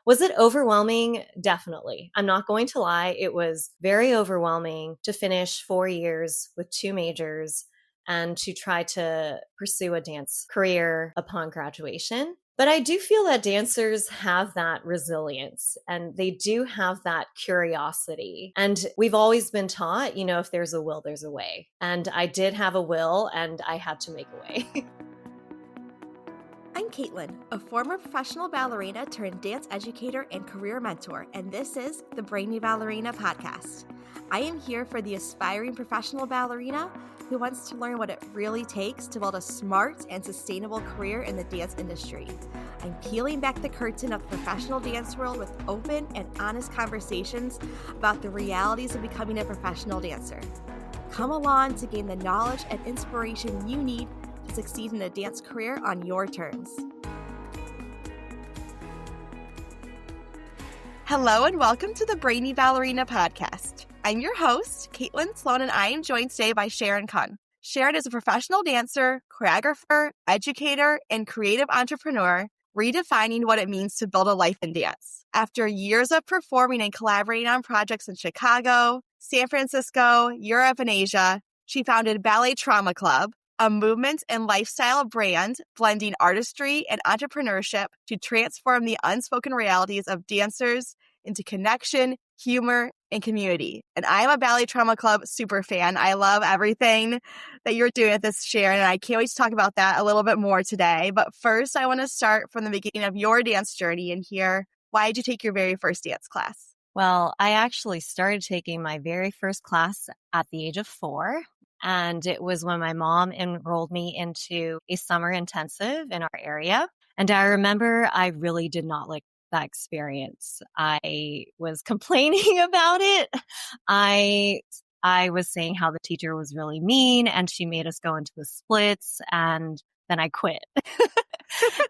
Was it overwhelming? Definitely. I'm not going to lie. It was very overwhelming to finish 4 years with two majors and to try to pursue a dance career upon graduation. But I do feel that dancers have that resilience and they do have that curiosity. And we've always been taught, if there's a will, there's a way. And I did have a will and I had to make a way. I'm Caitlin, a former professional ballerina turned dance educator and career mentor, and this is the Brainy Ballerina podcast. I am here for the aspiring professional ballerina who wants to learn what it really takes to build a smart and sustainable career in the dance industry. I'm peeling back the curtain of the professional dance world with open and honest conversations about the realities of becoming a professional dancer. Come along to gain the knowledge and inspiration you need to succeed in a dance career on your terms. Hello and welcome to the Brainy Ballerina podcast. I'm your host, Caitlin Sloan, and I am joined today by Sharon Kung. Sharon is a professional dancer, choreographer, educator, and creative entrepreneur, redefining what it means to build a life in dance. After years of performing and collaborating on projects in Chicago, San Francisco, Europe, and Asia, she founded Ballet Trauma Club, a movement and lifestyle brand blending artistry and entrepreneurship to transform the unspoken realities of dancers into connection, humor, and community. And I am a Ballet Trauma Club super fan. I love everything that you're doing with this, Sharon, and I can't wait to talk about that a little bit more today. But first, I want to start from the beginning of your dance journey and hear, why did you take your very first dance class? Well, I actually started taking my very first class at the age of 4. And it was when my mom enrolled me into a summer intensive in our area. And I remember I really did not like that experience. I was complaining about it. I was saying how the teacher was really mean and she made us go into the splits and then I quit.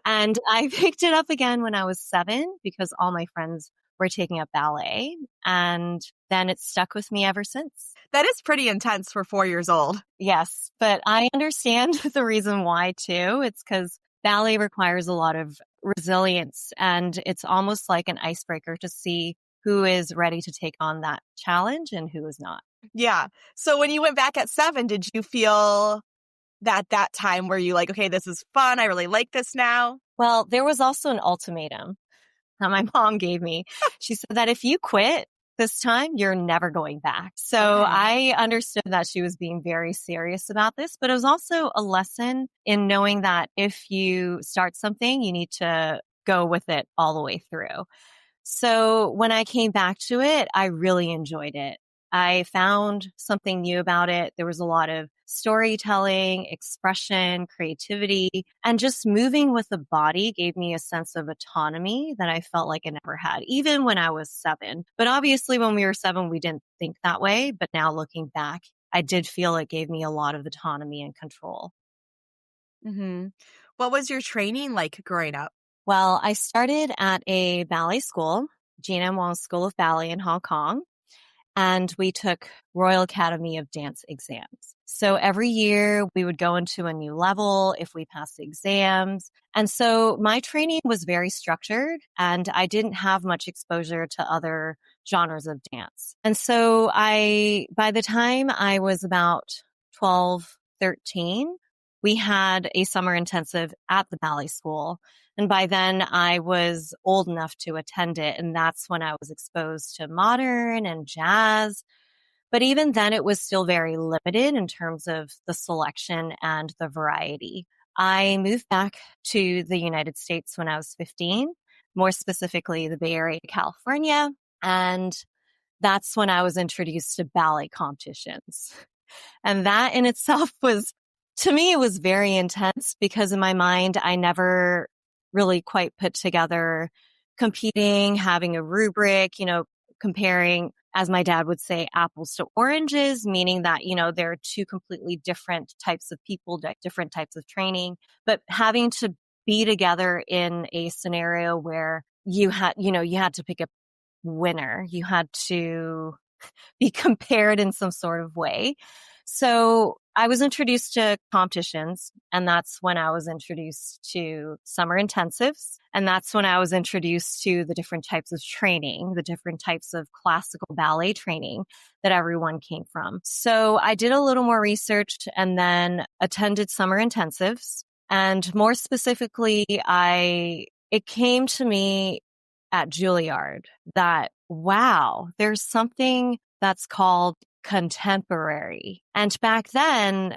And I picked it up again when I was 7 because all my friends were taking up ballet, and then it's stuck with me ever since. That is pretty intense for 4 years old. Yes, but I understand the reason why too. It's because ballet requires a lot of resilience, and it's almost like an icebreaker to see who is ready to take on that challenge and who is not. Yeah. So when you went back at 7, did you feel that time where you like, okay, this is fun, I really like this now? Well, there was also an ultimatum that my mom gave me. She said that if you quit this time, you're never going back. So I understood that she was being very serious about this, but it was also a lesson in knowing that if you start something, you need to go with it all the way through. So when I came back to it, I really enjoyed it. I found something new about it. There was a lot of storytelling, expression, creativity, and just moving with the body gave me a sense of autonomy that I felt like I never had, even when I was 7. But obviously when we were 7, we didn't think that way. But now looking back, I did feel it gave me a lot of autonomy and control. Mm-hmm. What was your training like growing up? Well, I started at a ballet school, Gina Wong School of Ballet in Hong Kong. And we took Royal Academy of Dance exams. So every year we would go into a new level if we passed the exams. And so my training was very structured and I didn't have much exposure to other genres of dance. And so by the time I was about 12, 13, we had a summer intensive at the ballet school. And by then I was old enough to attend it. And that's when I was exposed to modern and jazz. But even then it was still very limited in terms of the selection and the variety. I moved back to the United States when I was 15, more specifically the Bay Area, California. And that's when I was introduced to ballet competitions. And that in itself to me, it was very intense because in my mind, I never really quite put together competing, having a rubric, comparing, as my dad would say, apples to oranges, meaning that, there are two completely different types of people, different types of training, but having to be together in a scenario where you had to pick a winner, you had to be compared in some sort of way. So I was introduced to competitions, and that's when I was introduced to summer intensives. And that's when I was introduced to the different types of training, the different types of classical ballet training that everyone came from. So I did a little more research and then attended summer intensives. And more specifically, it came to me at Juilliard that, wow, there's something that's called contemporary. And back then,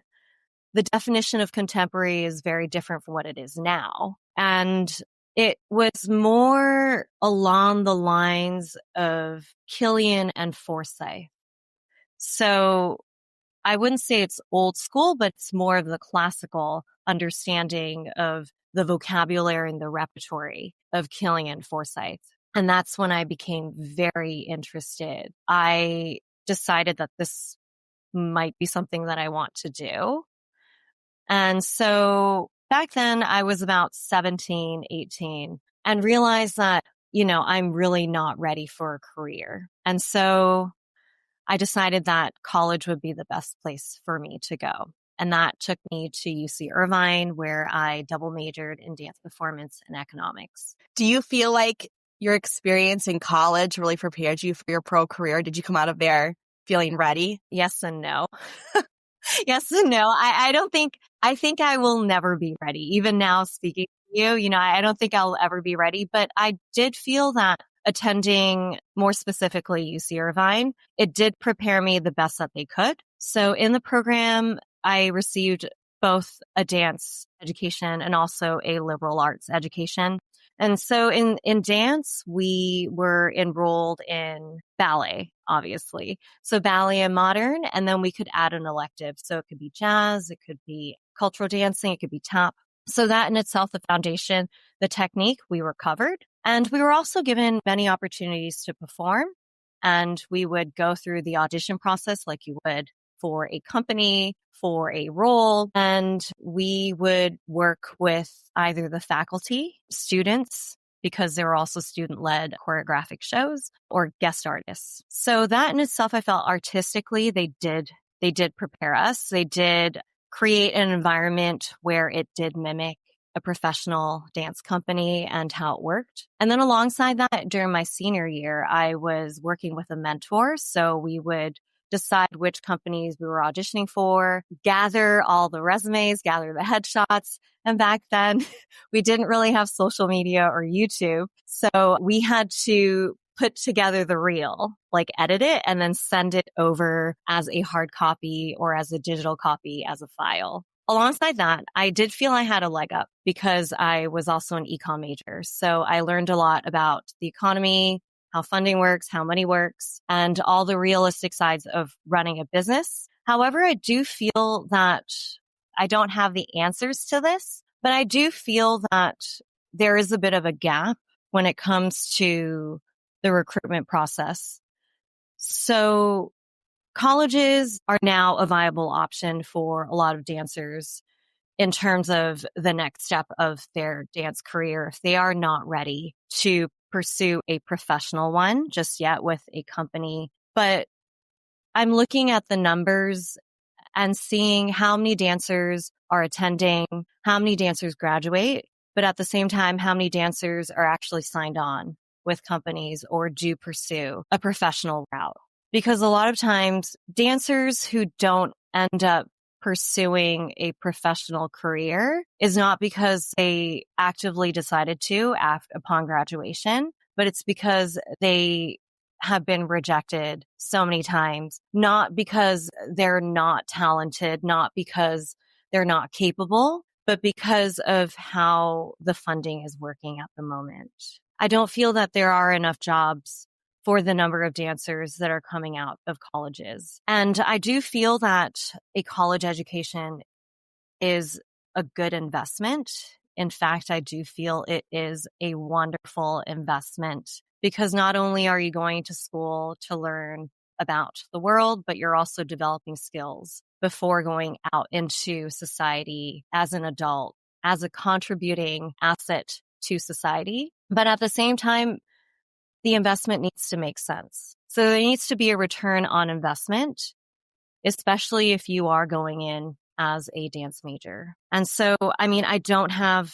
the definition of contemporary is very different from what it is now. And it was more along the lines of Killian and Forsyth. So I wouldn't say it's old school, but it's more of the classical understanding of the vocabulary and the repertory of Killian and Forsyth. And that's when I became very interested. I decided that this might be something that I want to do. And so back then I was about 17, 18 and realized that, I'm really not ready for a career. And so I decided that college would be the best place for me to go. And that took me to UC Irvine, where I double majored in dance performance and economics. Do you feel like your experience in college really prepared you for your pro career? Did you come out of there feeling ready? Yes and no. Yes and no. I think I will never be ready. Even now speaking to you, I don't think I'll ever be ready, but I did feel that attending more specifically UC Irvine, it did prepare me the best that they could. So in the program, I received both a dance education and also a liberal arts education. And so in dance, we were enrolled in ballet, obviously. So ballet and modern, and then we could add an elective. So it could be jazz, it could be cultural dancing, it could be tap. So that in itself, the foundation, the technique, we were covered. And we were also given many opportunities to perform. And we would go through the audition process like you would for a company, for a role. And we would work with either the faculty, students, because there were also student-led choreographic shows, or guest artists. So that in itself, I felt artistically, they did prepare us. They did create an environment where it did mimic a professional dance company and how it worked. And then alongside that, during my senior year, I was working with a mentor. So we would decide which companies we were auditioning for, gather all the resumes, gather the headshots. And back then, we didn't really have social media or YouTube. So we had to put together the reel, like edit it and then send it over as a hard copy or as a digital copy as a file. Alongside that, I did feel I had a leg up because I was also an econ major. So I learned a lot about the economy, how funding works, how money works, and all the realistic sides of running a business. However, I do feel that I don't have the answers to this, but I do feel that there is a bit of a gap when it comes to the recruitment process. So colleges are now a viable option for a lot of dancers in terms of the next step of their dance career if they are not ready to pursue a professional one just yet with a company. But I'm looking at the numbers and seeing how many dancers are attending, how many dancers graduate, but at the same time, how many dancers are actually signed on with companies or do pursue a professional route. Because a lot of times dancers who don't end up pursuing a professional career is not because they actively decided to upon graduation, but it's because they have been rejected so many times, not because they're not talented, not because they're not capable, but because of how the funding is working at the moment. I don't feel that there are enough jobs for the number of dancers that are coming out of colleges. And I do feel that a college education is a good investment. In fact, I do feel it is a wonderful investment because not only are you going to school to learn about the world, but you're also developing skills before going out into society as an adult, as a contributing asset to society. But at the same time, the investment needs to make sense. So there needs to be a return on investment especially if you are going in as a dance major. And so, I mean, I don't have,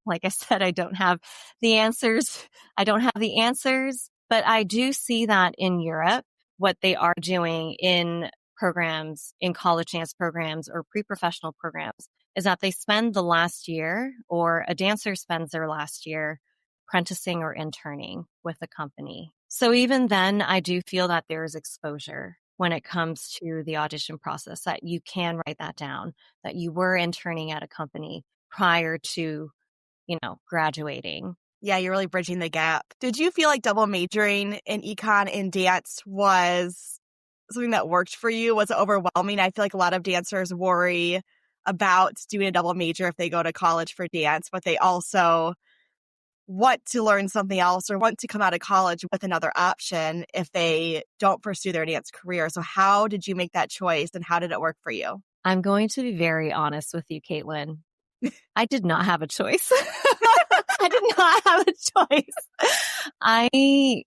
like I said, I don't have the answers. I don't have the answers, but I do see that in Europe, what they are doing in programs, in college dance programs or pre-professional programs, is that they spend the last year, or a dancer spends their last year apprenticing or interning with a company. So even then, I do feel that there's exposure when it comes to the audition process, that you can write that down, that you were interning at a company prior to, graduating. Yeah, you're really bridging the gap. Did you feel like double majoring in econ and dance was something that worked for you? Was it overwhelming? I feel like a lot of dancers worry about doing a double major if they go to college for dance, but they also want to learn something else or want to come out of college with another option if they don't pursue their dance career. So how did you make that choice and how did it work for you? I'm going to be very honest with you, Caitlin. I did not have a choice. I did not have a choice. I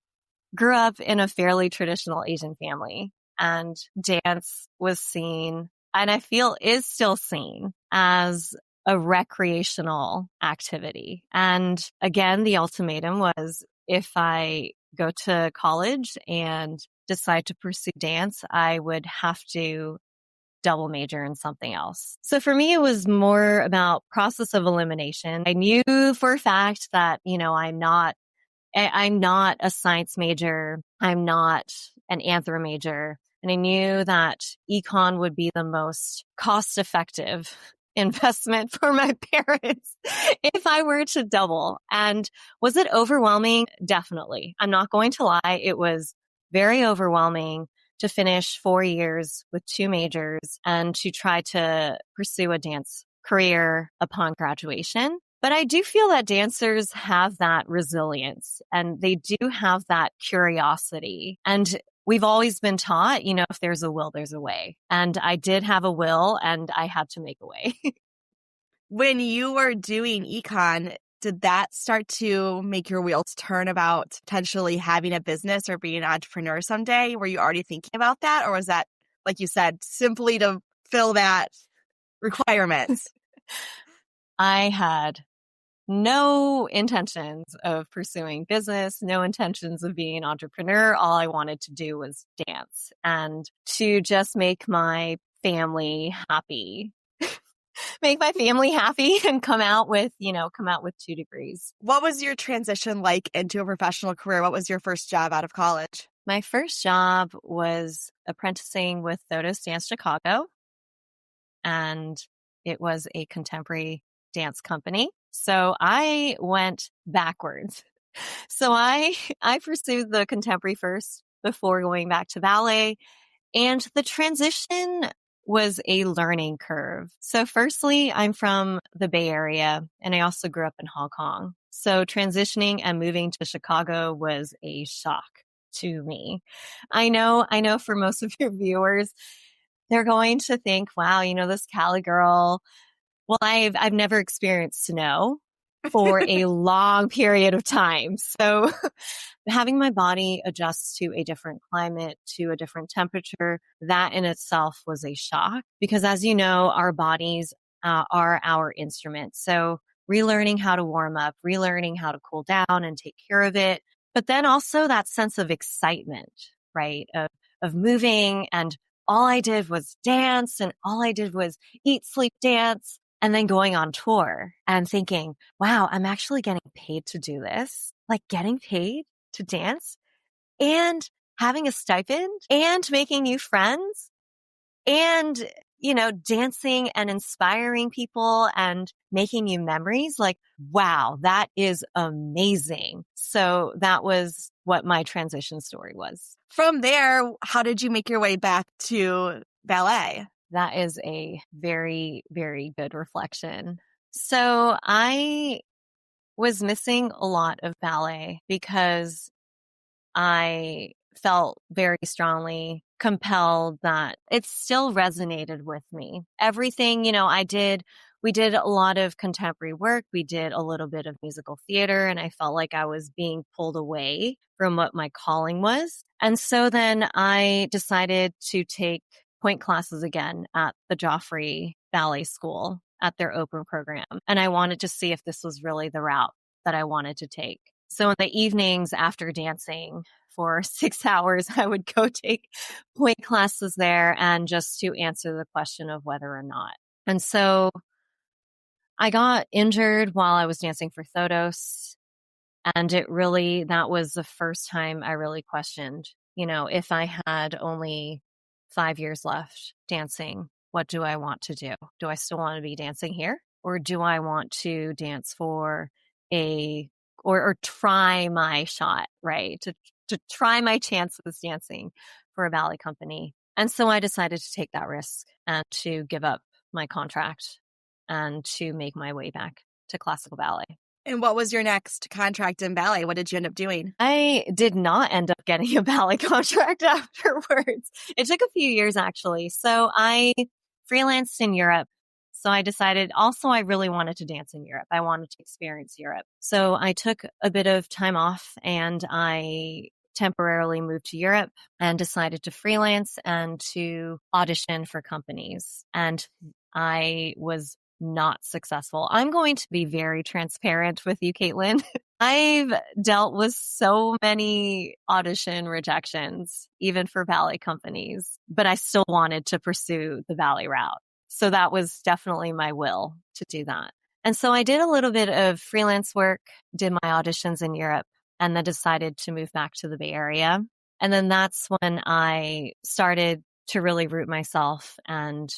grew up in a fairly traditional Asian family, and dance was seen, and I feel is still seen, as a recreational activity. And again, the ultimatum was, if I go to college and decide to pursue dance, I would have to double major in something else. So for me, it was more about process of elimination. I knew for a fact that, I'm not a science major. I'm not an anthro major. And I knew that econ would be the most cost-effective investment for my parents if I were to double. And was it overwhelming? Definitely. I'm not going to lie. It was very overwhelming to finish 4 years with 2 majors and to try to pursue a dance career upon graduation. But I do feel that dancers have that resilience and they do have that curiosity. And we've always been taught, if there's a will, there's a way. And I did have a will and I had to make a way. When you were doing econ, did that start to make your wheels turn about potentially having a business or being an entrepreneur someday? Were you already thinking about that? Or was that, like you said, simply to fill that requirement? I had no intentions of pursuing business, no intentions of being an entrepreneur. All I wanted to do was dance and to just make my family happy. Make my family happy and come out with 2 degrees. What was your transition like into a professional career? What was your first job out of college? My first job was apprenticing with Thodos Dance Chicago, and it was a contemporary dance company. So I went backwards. So I pursued the contemporary first before going back to ballet, and the transition was a learning curve. So firstly, I'm from the Bay Area and I also grew up in Hong Kong. So transitioning and moving to Chicago was a shock to me. I know for most of your viewers, they're going to think, wow, this Cali girl. Well, I've never experienced snow for a long period of time. So having my body adjust to a different climate, to a different temperature, that in itself was a shock because, as you know, our bodies are our instruments. So relearning how to warm up, relearning how to cool down and take care of it. But then also that sense of excitement, right? Of moving, and all I did was dance and all I did was eat, sleep, dance. And then going on tour and thinking, wow, I'm actually getting paid to do this. Like getting paid to dance and having a stipend and making new friends and, dancing and inspiring people and making new memories. Like, wow, that is amazing. So that was what my transition story was. From there, how did you make your way back to ballet? That is a very, very good reflection. So I was missing a lot of ballet because I felt very strongly compelled that it still resonated with me. Everything, we did a lot of contemporary work. We did a little bit of musical theater, and I felt like I was being pulled away from what my calling was. And so then I decided to take point classes again at the Joffrey Ballet School at their open program. And I wanted to see if this was really the route that I wanted to take. So in the evenings after dancing for 6 hours, I would go take point classes there and just to answer the question of whether or not. And so I got injured while I was dancing for Thodos. And that was the first time I really questioned, if I had only 5 years left dancing, what do I want to do? Do I still want to be dancing here? Or do I want to dance for or try my shot, right? To try my chances dancing for a ballet company. And so I decided to take that risk and to give up my contract and to make my way back to classical ballet. And what was your next contract in ballet? What did you end up doing? I did not end up getting a ballet contract afterwards. It took a few years, actually. So I freelanced in Europe. So I decided also I really wanted to dance in Europe. I wanted to experience Europe. So I took a bit of time off and I temporarily moved to Europe and decided to freelance and to audition for companies. And I was not successful. I'm going to be very transparent with you, Caitlin. I've dealt with so many audition rejections, even for ballet companies, but I still wanted to pursue the ballet route. So that was definitely my will to do that. And so I did a little bit of freelance work, did my auditions in Europe, and then decided to move back to the Bay Area. And then that's when I started to really root myself and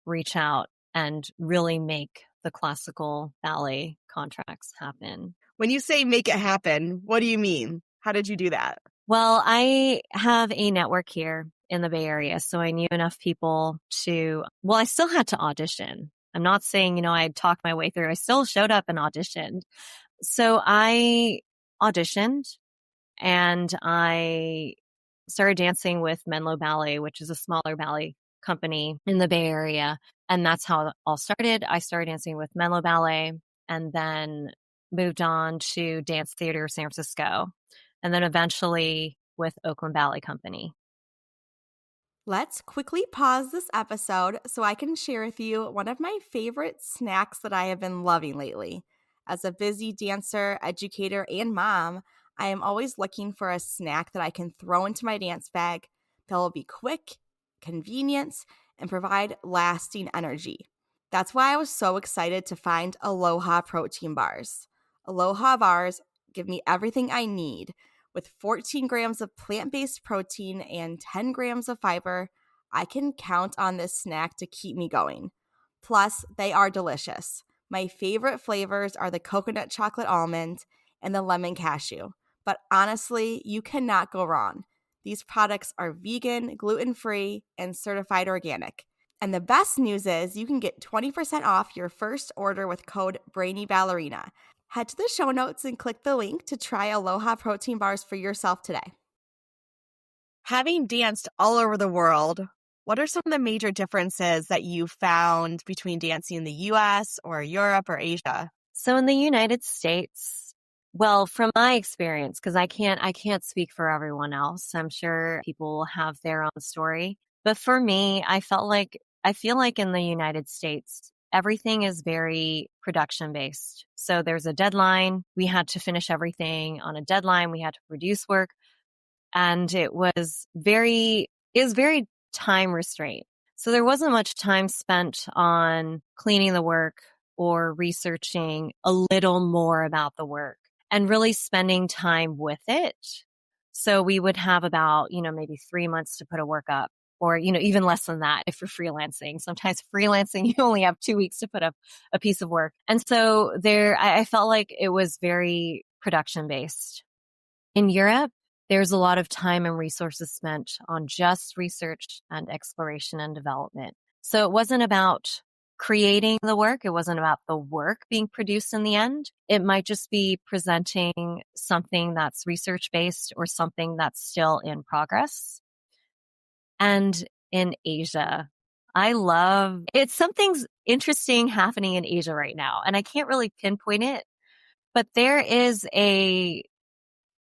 reach out and really make the classical ballet contracts happen. When you say make it happen, what do you mean? How did you do that? Well, I have a network here in the Bay Area, so I knew enough people I still had to audition. I'm not saying, I'd talked my way through. I still showed up and auditioned. So I auditioned and I started dancing with Menlo Ballet, which is a smaller ballet company in the Bay Area. And that's how it all started. I started dancing with Menlo Ballet and then moved on to Dance Theater San Francisco. And then eventually with Oakland Ballet Company. Let's quickly pause this episode so I can share with you one of my favorite snacks that I have been loving lately. As a busy dancer, educator, and mom, I am always looking for a snack that I can throw into my dance bag that will be quick, convenient, and provide lasting energy. That's why I was so excited to find Aloha protein bars. Aloha bars give me everything I need. With 14 grams of plant-based protein and 10 grams of fiber, I can count on this snack to keep me going. Plus, they are delicious. My favorite flavors are the coconut chocolate almond and the lemon cashew. But honestly, you cannot go wrong. These products are vegan, gluten-free, and certified organic. And the best news is you can get 20% off your first order with code BrainyBallerina. Head to the show notes and click the link to try Aloha protein bars for yourself today. Having danced all over the world, what are some of the major differences that you found between dancing in the US or Europe or Asia? So in the United States, well, from my experience, because I can't speak for everyone else. I'm sure people will have their own story. But for me, I feel like in the United States, everything is very production based. So there's a deadline. We had to finish everything on a deadline. We had to produce work. And it was very time restraint. So there wasn't much time spent on cleaning the work or researching a little more about the work and really spending time with it. So we would have about, maybe 3 months to put a work up. Or, even less than that if you're freelancing. Sometimes freelancing, you only have 2 weeks to put up a piece of work. And so I felt like it was very production based. In Europe, there's a lot of time and resources spent on just research and exploration and development. So it wasn't about creating the work. It wasn't about the work being produced in the end. It might just be presenting something that's research based or something that's still in progress. And in Asia, it's something's interesting happening in Asia right now. And I can't really pinpoint it, but there is a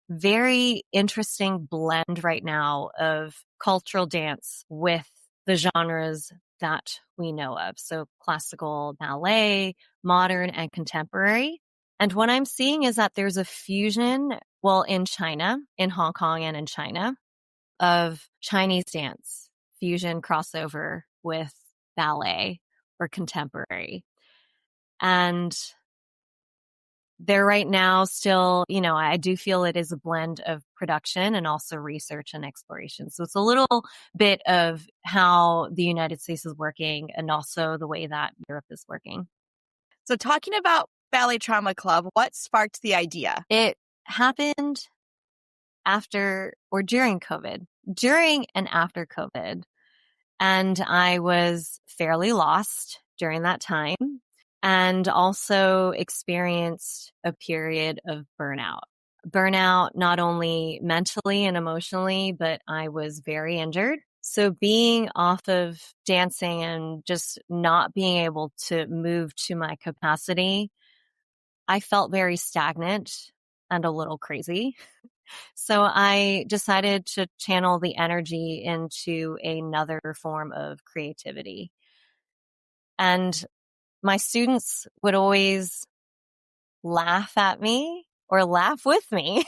very interesting blend right now of cultural dance with the genres that we know of. So classical ballet, modern, and contemporary. And what I'm seeing is that there's a fusion, well, in China, in Hong Kong and in China, of Chinese dance, fusion crossover with ballet or contemporary. And they're right now still, I do feel it is a blend of production and also research and exploration. So it's a little bit of how the United States is working and also the way that Europe is working. So talking about Ballet Trauma Club, what sparked the idea? It happened after or during COVID, during and after COVID. And I was fairly lost during that time and also experienced a period of burnout. Burnout, not only mentally and emotionally, but I was very injured. So being off of dancing and just not being able to move to my capacity, I felt very stagnant and a little crazy. So I decided to channel the energy into another form of creativity. And my students would always laugh at me or laugh with me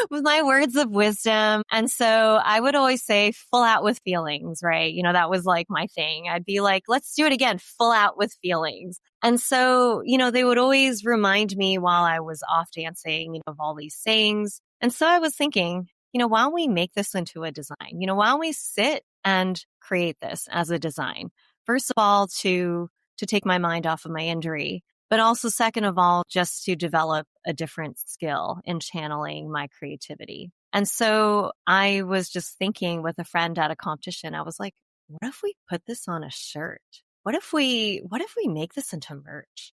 with my words of wisdom. And so I would always say full out with feelings, right? That was like my thing. I'd be like, let's do it again, full out with feelings. And so, they would always remind me while I was off dancing, of all these sayings. And so I was thinking, why don't we make this into a design? Why don't we sit and create this as a design? First of all, to take my mind off of my injury, but also second of all, just to develop a different skill in channeling my creativity. And so I was just thinking with a friend at a competition, I was like, what if we put this on a shirt? What if we make this into merch?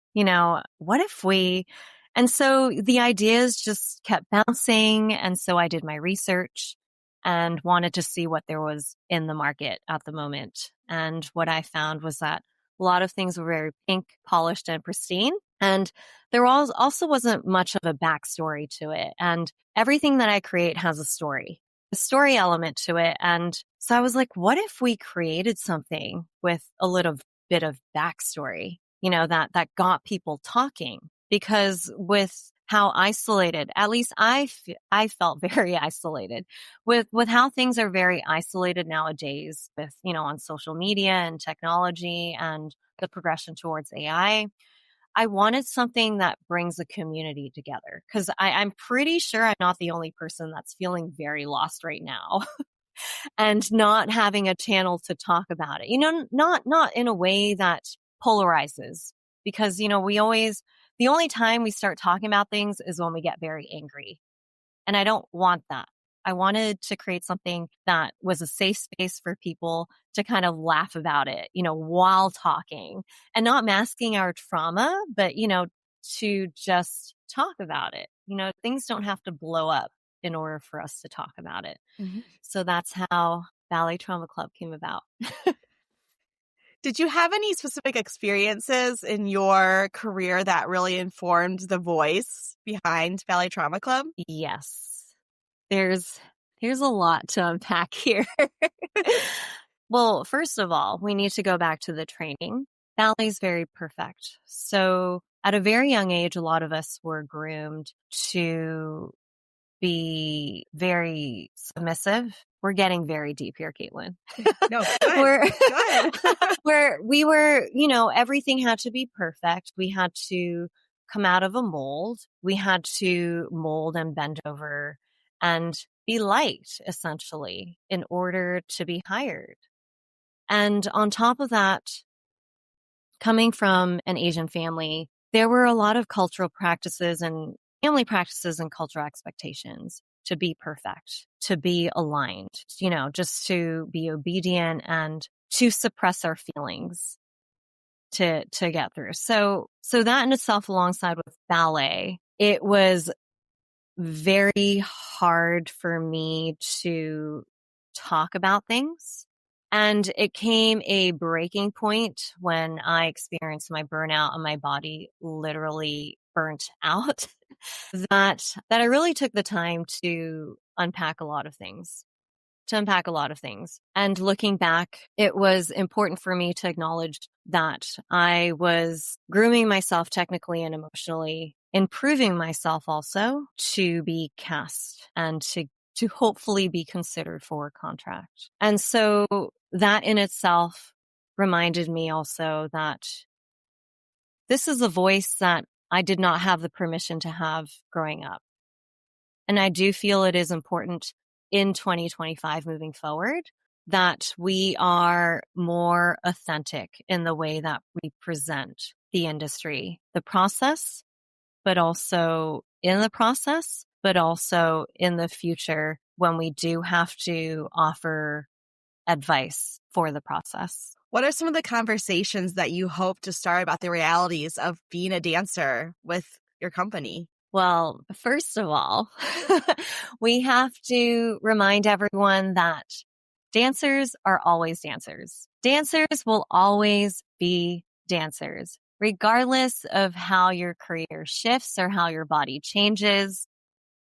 And so the ideas just kept bouncing. And so I did my research and wanted to see what there was in the market at the moment. And what I found was that a lot of things were very pink, polished, and pristine. And there also wasn't much of a backstory to it. And everything that I create has a story element to it. And so I was like, what if we created something with a little bit of backstory, that got people talking? Because with how isolated, at least I felt very isolated with how things are very isolated nowadays with, on social media and technology and the progression towards AI. I wanted something that brings a community together because I'm pretty sure I'm not the only person that's feeling very lost right now and not having a channel to talk about it, not in a way that polarizes because, the only time we start talking about things is when we get very angry. And I don't want that. I wanted to create something that was a safe space for people to kind of laugh about it, while talking and not masking our trauma, but, to just talk about it. Things don't have to blow up in order for us to talk about it. Mm-hmm. So that's how Ballet Trauma Club came about. Did you have any specific experiences in your career that really informed the voice behind Ballet Trauma Club? Yes. There's a lot to unpack here. Well, first of all, we need to go back to the training. Ballet is very perfect. So at a very young age, a lot of us were groomed to be very submissive. We're getting very deep here, Caitlin. No, good. Where we were, everything had to be perfect. We had to come out of a mold. We had to mold and bend over and be liked, essentially, in order to be hired. And on top of that, coming from an Asian family, there were a lot of cultural practices and family practices and cultural expectations to be perfect, to be aligned, just to be obedient and to suppress our feelings to get through. So that in itself, alongside with ballet, it was very hard for me to talk about things. And it came a breaking point when I experienced my burnout and my body literally burnt out that I really took the time to unpack a lot of things. to unpack a lot of things. And looking back, it was important for me to acknowledge that I was grooming myself technically and emotionally, improving myself also to be cast and to hopefully be considered for a contract. And so that in itself reminded me also that this is a voice that I did not have the permission to have growing up. And I do feel it is important in 2025 moving forward that we are more authentic in the way that we present the industry, the process, but also in the process, but also in the future when we do have to offer advice for the process. What are some of the conversations that you hope to start about the realities of being a dancer with your company? Well, first of all, we have to remind everyone that dancers are always dancers. Dancers will always be dancers, regardless of how your career shifts or how your body changes.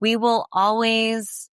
We will always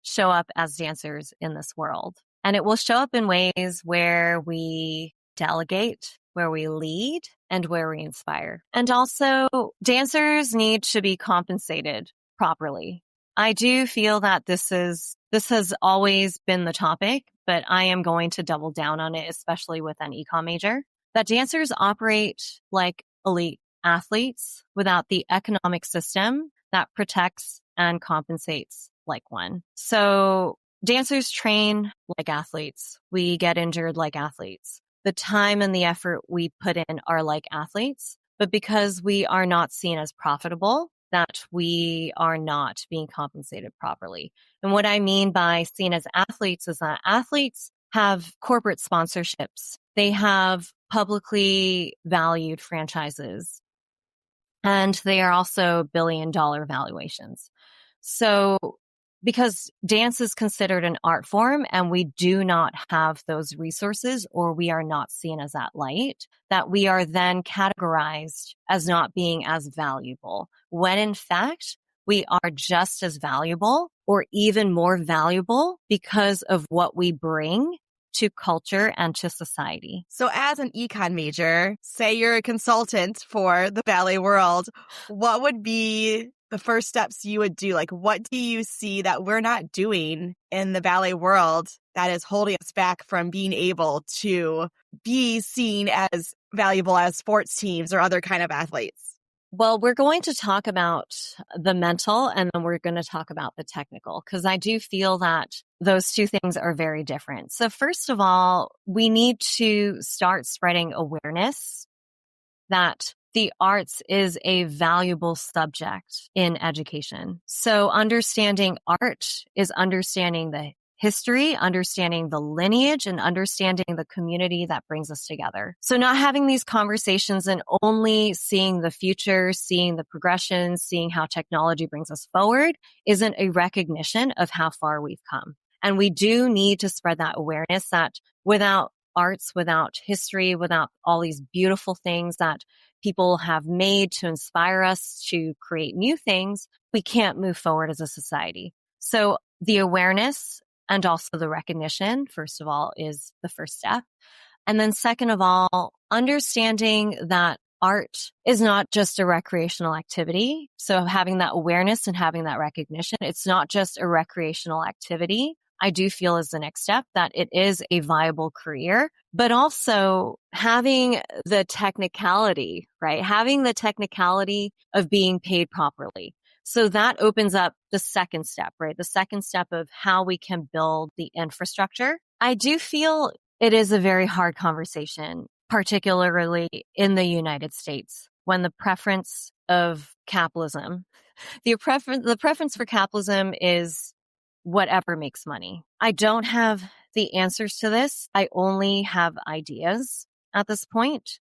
show up as dancers in this world. And it will show up in ways where we delegate, where we lead, and where we inspire. And also, dancers need to be compensated properly. I do feel that this has always been the topic, but I am going to double down on it, especially with an econ major, that dancers operate like elite athletes without the economic system that protects and compensates like one. So dancers train like athletes. We get injured like athletes. The time and the effort we put in are like athletes, but because we are not seen as profitable, that we are not being compensated properly. And what I mean by seen as athletes is that athletes have corporate sponsorships. They have publicly valued franchises, and they are also billion-dollar valuations. So because dance is considered an art form and we do not have those resources, or we are not seen as that light, that we are then categorized as not being as valuable, when in fact we are just as valuable or even more valuable because of what we bring to culture and to society. So as an econ major, say you're a consultant for the ballet world, what would be the first steps you would do? Like, what do you see that we're not doing in the ballet world that is holding us back from being able to be seen as valuable as sports teams or other kind of athletes? Well, we're going to talk about the mental and then we're going to talk about the technical, because I do feel that those two things are very different. So first of all, we need to start spreading awareness that the arts is a valuable subject in education. So understanding art is understanding the history, understanding the lineage, and understanding the community that brings us together. So not having these conversations and only seeing the future, seeing the progression, seeing how technology brings us forward isn't a recognition of how far we've come. And we do need to spread that awareness that without arts, without history, without all these beautiful things that people have made to inspire us to create new things, we can't move forward as a society. So the awareness and also the recognition, first of all, is the first step. And then second of all, understanding that art is not just a recreational activity. So having that awareness and having that recognition, it's not just a recreational activity. I do feel is the next step that it is a viable career, but also having the technicality, right? Having the technicality of being paid properly. So that opens up the second step, right? The second step of how we can build the infrastructure. I do feel it is a very hard conversation, particularly in the United States, when the preference of capitalism, the preference for capitalism is whatever makes money. I don't have the answers to this. I only have ideas at this point.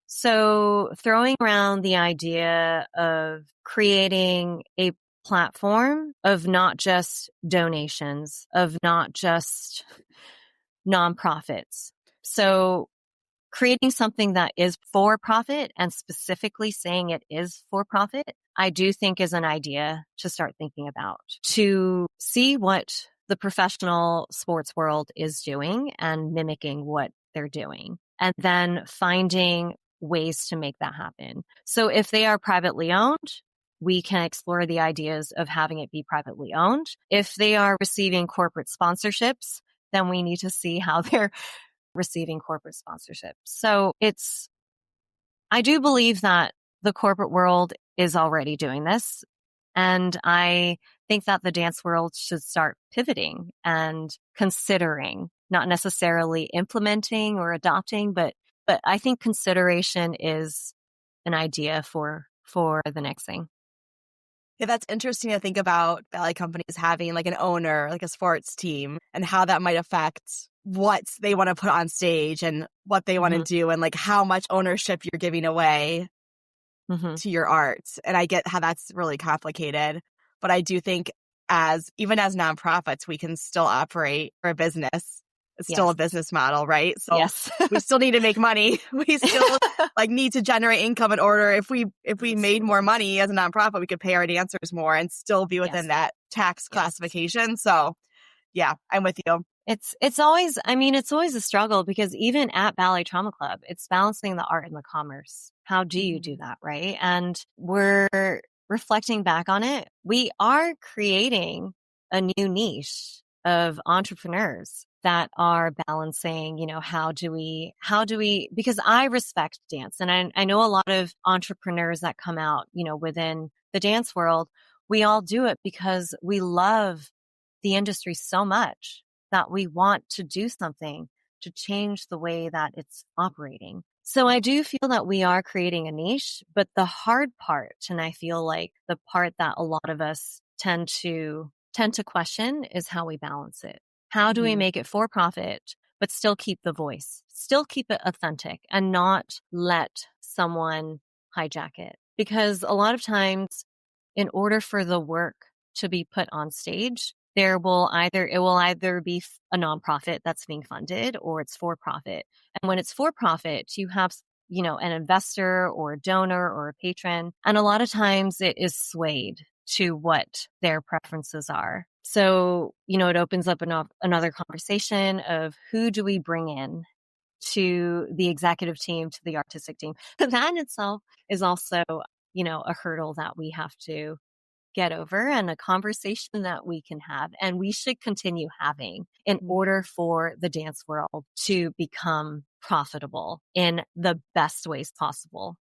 So throwing around the idea of creating a platform of not just donations, of not just nonprofits. So creating something that is for profit and specifically saying it is for profit, I do think is an idea to start thinking about, to see what the professional sports world is doing and mimicking what they're doing, and then finding ways to make that happen. So if they are privately owned, we can explore the ideas of having it be privately owned. If they are receiving corporate sponsorships, then we need to see how they're receiving corporate sponsorships. So I do believe that the corporate world is already doing this. And I think that the dance world should start pivoting and considering, not necessarily implementing or adopting, but I think consideration is an idea for the next thing. Yeah, that's interesting to think about ballet companies having like an owner, like a sports team, and how that might affect what they want to put on stage and what they want to do, and like how much ownership you're giving away to your art. And I get how that's really complicated, but I do think even as nonprofits, we can still operate for a business. It's still a business model, right? So we still need to make money. We still need to generate income in order. If we made more money as a nonprofit, we could pay our dancers more and still be within that tax classification. So yeah, I'm with you. It's always a struggle, because even at Ballet Trauma Club, it's balancing the art and the commerce. How do you do that, right? And we're reflecting back on it. We are creating a new niche of entrepreneurs that are balancing, how do we, because I respect dance, and I know a lot of entrepreneurs that come out, within the dance world. We all do it because we love the industry so much that we want to do something to change the way that it's operating. So I do feel that we are creating a niche, but the hard part, and I feel like the part that a lot of us tend to question, is how we balance it. How do we make it for profit, but still keep the voice, still keep it authentic, and not let someone hijack it? Because a lot of times, in order for the work to be put on stage, it will either be a nonprofit that's being funded, or it's for profit. And when it's for profit, you have, an investor or a donor or a patron. And a lot of times it is swayed to what their preferences are. So, it opens up another conversation of who do we bring in to the executive team, to the artistic team. But that in itself is also, a hurdle that we have to get over, and a conversation that we can have, and we should continue having, in order for the dance world to become profitable in the best ways possible.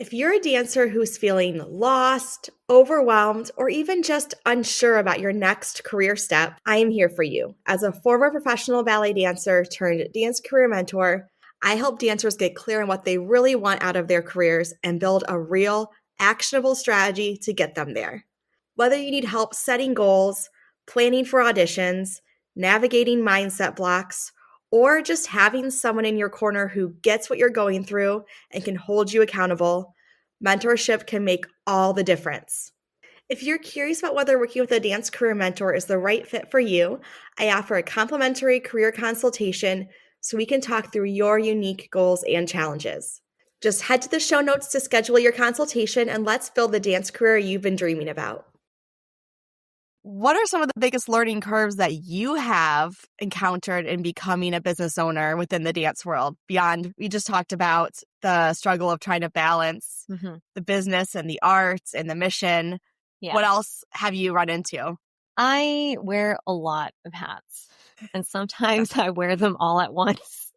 If you're a dancer who's feeling lost, overwhelmed, or even just unsure about your next career step, I am here for you. As a former professional ballet dancer turned dance career mentor, I help dancers get clear on what they really want out of their careers and build a real, actionable strategy to get them there. Whether you need help setting goals, planning for auditions, navigating mindset blocks, or just having someone in your corner who gets what you're going through and can hold you accountable, mentorship can make all the difference. If you're curious about whether working with a dance career mentor is the right fit for you, I offer a complimentary career consultation so we can talk through your unique goals and challenges. Just head to the show notes to schedule your consultation, and let's build the dance career you've been dreaming about. What are some of the biggest learning curves that you have encountered in becoming a business owner within the dance world? Beyond, we just talked about the struggle of trying to balance the business and the arts and the mission. Yeah. What else have you run into? I wear a lot of hats, and sometimes I wear them all at once.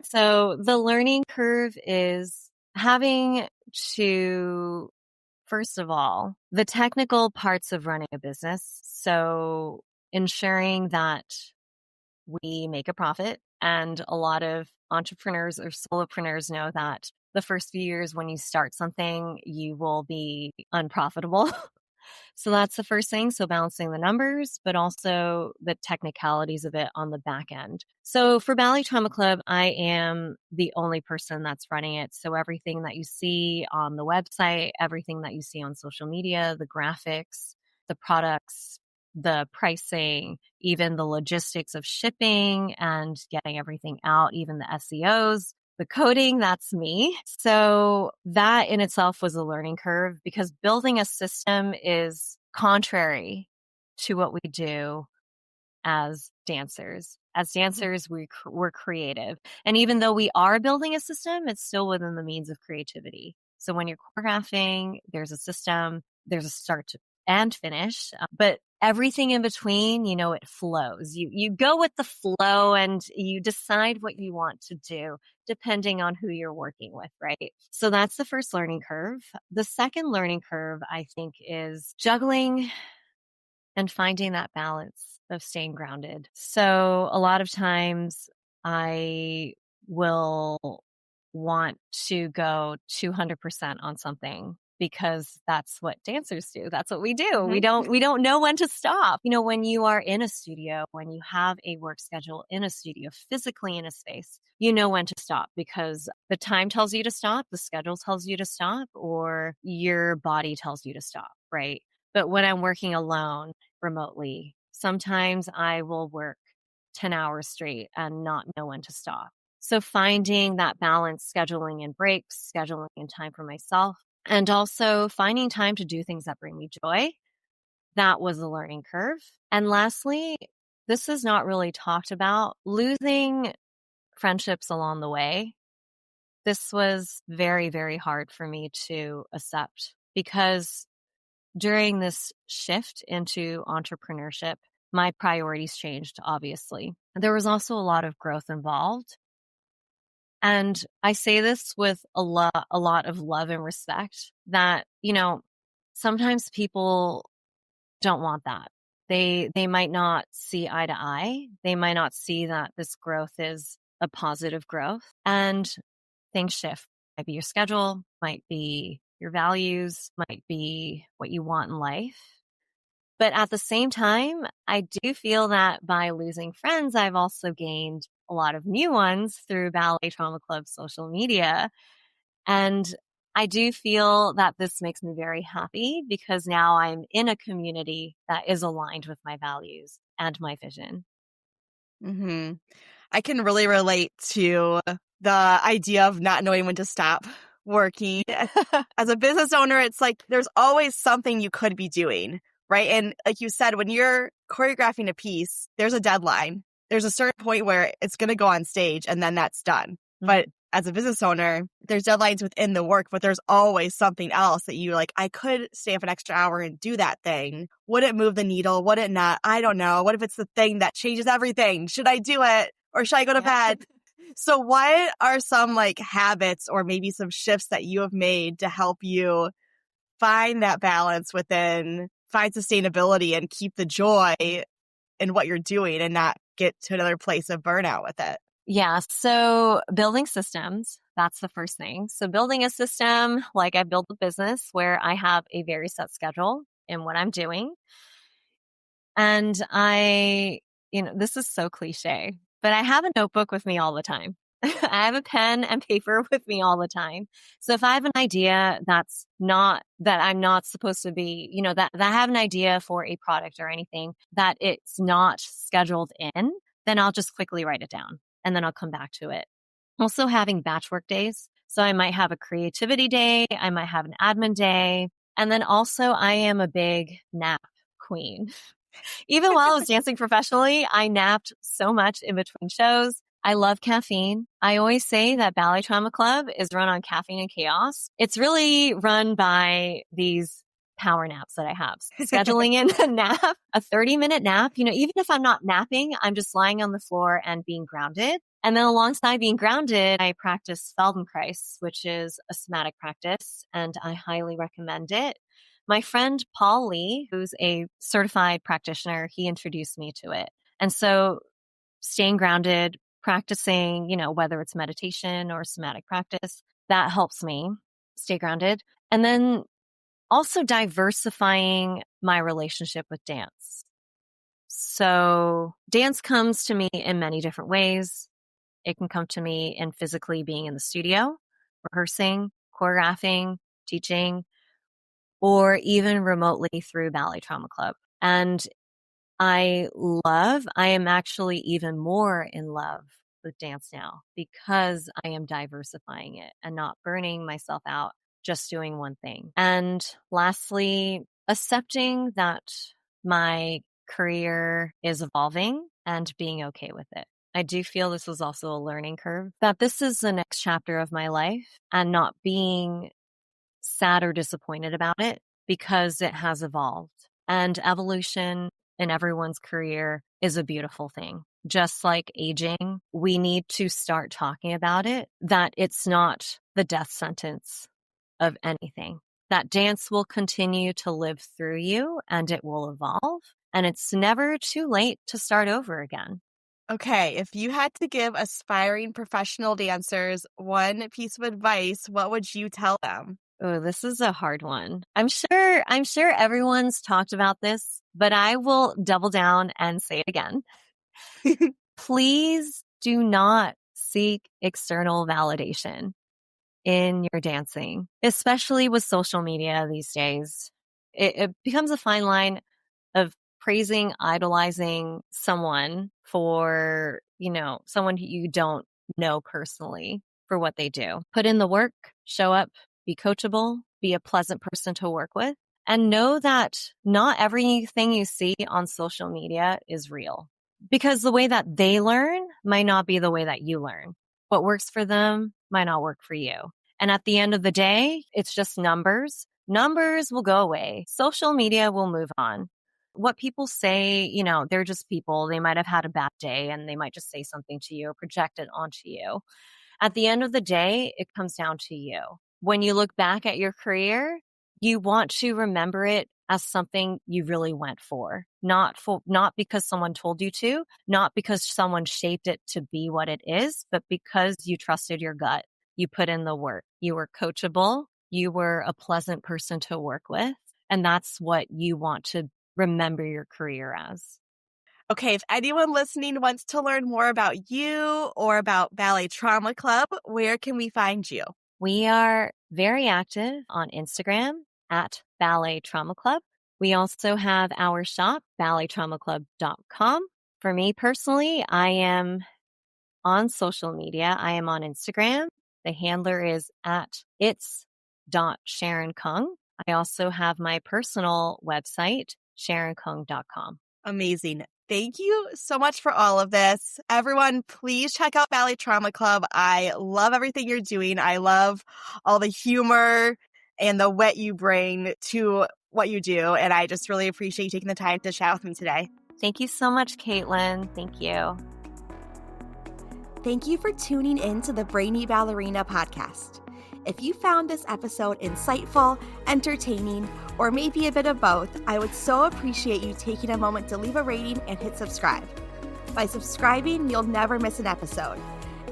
So the learning curve is having to, first of all, the technical parts of running a business. So ensuring that we make a profit. And a lot of entrepreneurs or solopreneurs know that the first few years when you start something, you will be unprofitable. So that's the first thing. So balancing the numbers, but also the technicalities of it on the back end. So for Ballet Trauma Club, I am the only person that's running it. So everything that you see on the website, everything that you see on social media, the graphics, the products, the pricing, even the logistics of shipping and getting everything out, even the SEOs. The coding, that's me. So that in itself was a learning curve, because building a system is contrary to what we do as dancers. As dancers, we're creative. And even though we are building a system, it's still within the means of creativity. So when you're choreographing, there's a system, there's a start to and finish, but everything in between, it flows. You go with the flow and you decide what you want to do depending on who you're working with, right? So that's the first learning curve. The second learning curve, I think, is juggling and finding that balance of staying grounded. So a lot of times I will want to go 200% on something because that's what dancers do. That's what we do. Mm-hmm. We don't know when to stop. When you are in a studio, when you have a work schedule in a studio, physically in a space, you know when to stop because the time tells you to stop, the schedule tells you to stop, or your body tells you to stop, right? But when I'm working alone remotely, sometimes I will work 10 hours straight and not know when to stop. So finding that balance, scheduling in breaks, scheduling in time for myself, and also finding time to do things that bring me joy. That was a learning curve. And lastly, this is not really talked about, losing friendships along the way. This was very, very hard for me to accept because during this shift into entrepreneurship, my priorities changed, obviously. There was also a lot of growth involved. And I say this with a lot of love and respect that, sometimes people don't want that. They might not see eye to eye. They might not see that this growth is a positive growth, and things shift. Might be your schedule, might be your values, might be what you want in life. But at the same time, I do feel that by losing friends, I've also gained a lot of new ones through Ballet Trauma Club social media. And I do feel that this makes me very happy because now I'm in a community that is aligned with my values and my vision. Mm-hmm. I can really relate to the idea of not knowing when to stop working. As a business owner, it's like there's always something you could be doing, right? And like you said, when you're choreographing a piece, there's a deadline. There's a certain point where it's going to go on stage and then that's done. But as a business owner, there's deadlines within the work, but there's always something else that you like, I could stay up an extra hour and do that thing. Would it move the needle? Would it not? I don't know. What if it's the thing that changes everything? Should I do it or should I go to bed? So what are some like habits or maybe some shifts that you have made to help you find that balance within, find sustainability and keep the joy in what you're doing and not get to another place of burnout with it? Yeah. So building systems, that's the first thing. So building a system, like I built a business where I have a very set schedule in what I'm doing. And this is so cliche, but I have a notebook with me all the time. I have a pen and paper with me all the time. So if I have an idea that I'm not supposed to be, that I have an idea for a product or anything that it's not scheduled in, then I'll just quickly write it down and then I'll come back to it. Also having batch work days. So I might have a creativity day. I might have an admin day. And then also I am a big nap queen. Even while I was dancing professionally, I napped so much in between shows. I love caffeine. I always say that Ballet Trauma Club is run on caffeine and chaos. It's really run by these power naps that I have. Scheduling in a nap, a 30-minute nap, even if I'm not napping, I'm just lying on the floor and being grounded. And then alongside being grounded, I practice Feldenkrais, which is a somatic practice, and I highly recommend it. My friend Paul Lee, who's a certified practitioner, he introduced me to it. And so staying grounded, practicing, whether it's meditation or somatic practice, that helps me stay grounded. And then also diversifying my relationship with dance. So dance comes to me in many different ways. It can come to me in physically being in the studio, rehearsing, choreographing, teaching, or even remotely through Ballet Trauma Club. And I am actually even more in love with dance now because I am diversifying it and not burning myself out just doing one thing. And lastly, accepting that my career is evolving and being okay with it. I do feel this was also a learning curve, that this is the next chapter of my life, and not being sad or disappointed about it because it has evolved. And evolution in everyone's career is a beautiful thing. Just like aging, we need to start talking about it, that it's not the death sentence of anything. That dance will continue to live through you and it will evolve. And it's never too late to start over again. Okay, if you had to give aspiring professional dancers one piece of advice, what would you tell them? Oh, this is a hard one. I'm sure everyone's talked about this, but I will double down and say it again. Please do not seek external validation in your dancing, especially with social media these days. It becomes a fine line of praising, idolizing someone for, someone who you don't know personally for what they do. Put in the work, show up, be coachable, be a pleasant person to work with, and know that not everything you see on social media is real. Because the way that they learn might not be the way that you learn. What works for them might not work for you. And at the end of the day, it's just numbers. Numbers will go away. Social media will move on. What people say, they're just people. They might have had a bad day and they might just say something to you or project it onto you. At the end of the day, it comes down to you. When you look back at your career, you want to remember it as something you really went for, not because someone told you to, not because someone shaped it to be what it is, but because you trusted your gut. You put in the work. You were coachable. You were a pleasant person to work with. And that's what you want to remember your career as. Okay, if anyone listening wants to learn more about you or about Ballet Trauma Club, where can we find you? We are very active on Instagram at Ballet Trauma Club. We also have our shop, ballettraumaclub.com. For me personally, I am on social media. I am on Instagram. The handler is at its.Sharon Kung. I also have my personal website, sharonkung.com. Amazing. Thank you so much for all of this. Everyone, please check out Ballet Trauma Club. I love everything you're doing. I love all the humor and the wit you bring to what you do. And I just really appreciate you taking the time to chat with me today. Thank you so much, Caitlin. Thank you. Thank you for tuning in to the Brainy Ballerina podcast. If you found this episode insightful, entertaining, or maybe a bit of both, I would so appreciate you taking a moment to leave a rating and hit subscribe. By subscribing, you'll never miss an episode,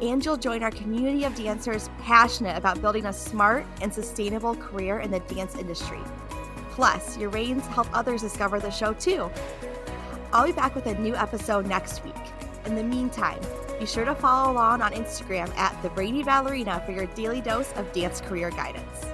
and you'll join our community of dancers passionate about building a smart and sustainable career in the dance industry. Plus, your ratings help others discover the show too. I'll be back with a new episode next week. In the meantime, be sure to follow along on Instagram at The Brainy Ballerina for your daily dose of dance career guidance.